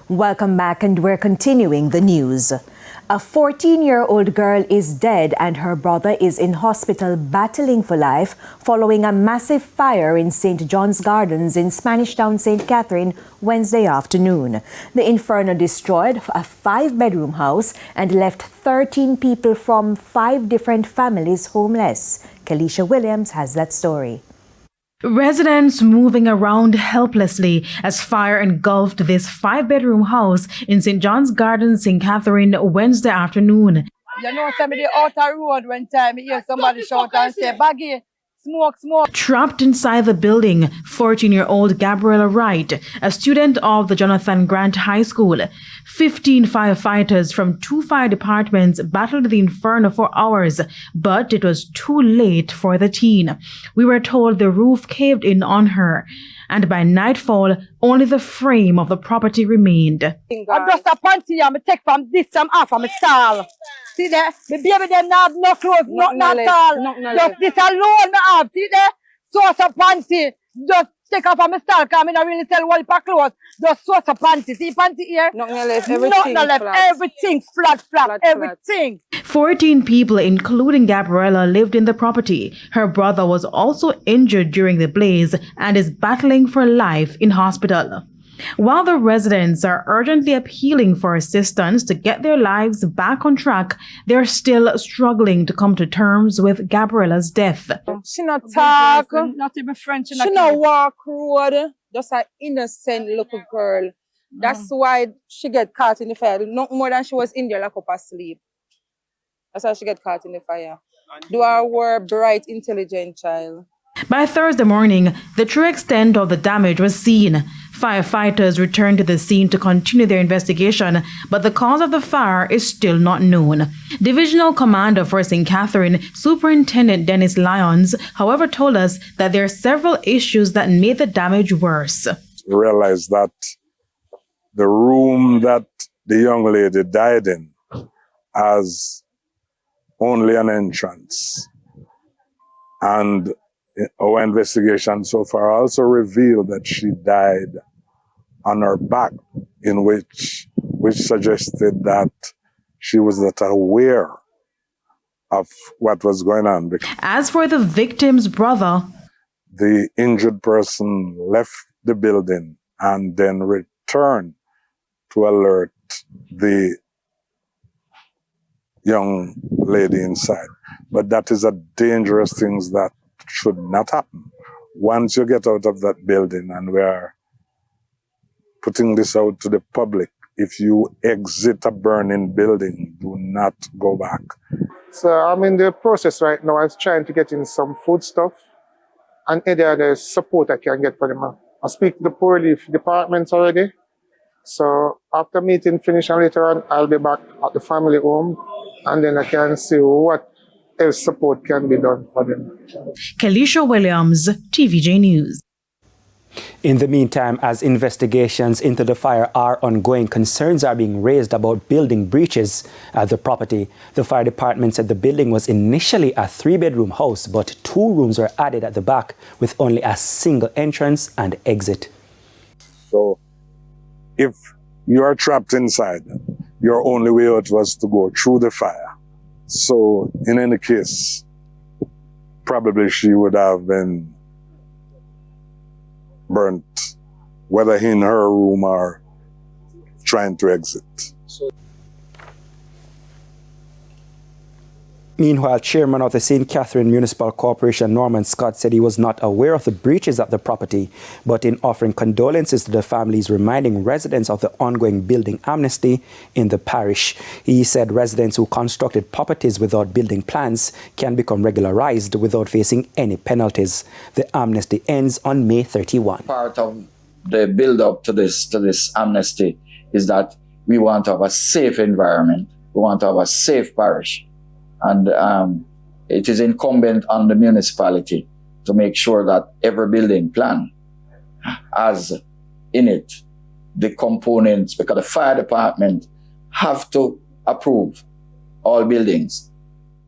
Welcome back, and we're continuing the news. A 14-year-old girl is dead and her brother is in hospital battling for life following a massive fire in St. John's Gardens in Spanish Town, St. Catherine, Wednesday afternoon. The inferno destroyed a 5-bedroom house and left 13 people from 5 different families homeless. Kelisha Williams has that story. Residents moving around helplessly as fire engulfed this 5-bedroom house in St. John's Gardens, St. Catherine, Wednesday afternoon. You know, somebody out the road one time, you hear somebody shout and say, "Baggy, smoke, smoke." Trapped inside the building, 14-year-old Gabriella Wright, a student of the Jonathan Grant High School. 15 firefighters from 2 fire departments battled the inferno for hours, but it was too late for the teen. We were told the roof caved in on her, and by nightfall, only the frame of the property remained. I just a panty and I take from this some off from my stall. See there? The baby them not have no clothes, not at all. Just this alone I have. See there? So some panty. Just take off from my stall because I don't really sell one pack clothes. Just so some panty. See panty here? Nothing left. Everything flat. Everything. 14 people, including Gabriella, lived in the property. Her brother was also injured during the blaze and is battling for life in hospital. While the residents are urgently appealing for assistance to get their lives back on track, they're still struggling to come to terms with Gabriella's death. She not talk, not even French. she not walk road, just an innocent little girl. That's why she get caught in the fire. Not more than she was in there locked up asleep. That's why she get caught in the fire. Do our work, bright, intelligent child. By Thursday morning, the true extent of the damage was seen. Firefighters returned to the scene to continue their investigation, but the cause of the fire is still not known. Divisional Commander for St. Catherine, Superintendent Dennis Lyons, however, told us that there are several issues that made the damage worse. Realized that the room that the young lady died in has only an entrance. And our investigation so far also revealed that she died on her back, in which suggested that she was not aware of what was going on. As for the victim's brother, the injured person left the building and then returned to alert the young lady inside. But that is a dangerous thing that should not happen. Once you get out of that building, and we are putting this out to the public, if you exit a burning building, do not go back. So I'm in the process right now. I'm trying to get in some food stuff and any other support I can get for them. I speak to the poor relief departments already. So after meeting finish and later on, I'll be back at the family home and then I can see what else support can be done for them. Kelisha Williams, TVJ News. In the meantime, as investigations into the fire are ongoing, concerns are being raised about building breaches at the property. The fire department said the building was initially a 3-bedroom house, but 2 rooms were added at the back with only a single entrance and exit. So if you are trapped inside, your only way out was to go through the fire. So in any case, probably she would have been burnt, whether in her room or trying to exit. Meanwhile, Chairman of the St. Catherine Municipal Corporation, Norman Scott, said he was not aware of the breaches at the property, but in offering condolences to the families, reminding residents of the ongoing building amnesty in the parish. He said residents who constructed properties without building plans can become regularized without facing any penalties. The amnesty ends on May 31. Part of the build-up to this amnesty is that we want to have a safe environment. We want to have a safe parish. And it is incumbent on the municipality to make sure that every building plan has in it the components, because the fire department have to approve all buildings